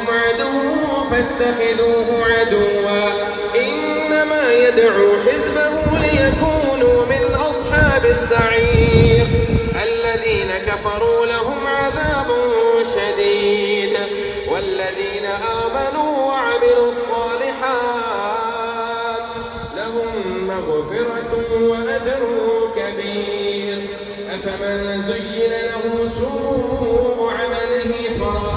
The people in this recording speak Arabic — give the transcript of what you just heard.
لكم عدو فاتخذوه عدوا إنما يدعو حزبه ليكونوا من أصحاب السعير الذين كفروا لهم عذاب شديد والذين آمنوا وعملوا الصالحات لهم مغفرة وأجر كبير. أفمن زين له سوء عمله فرأى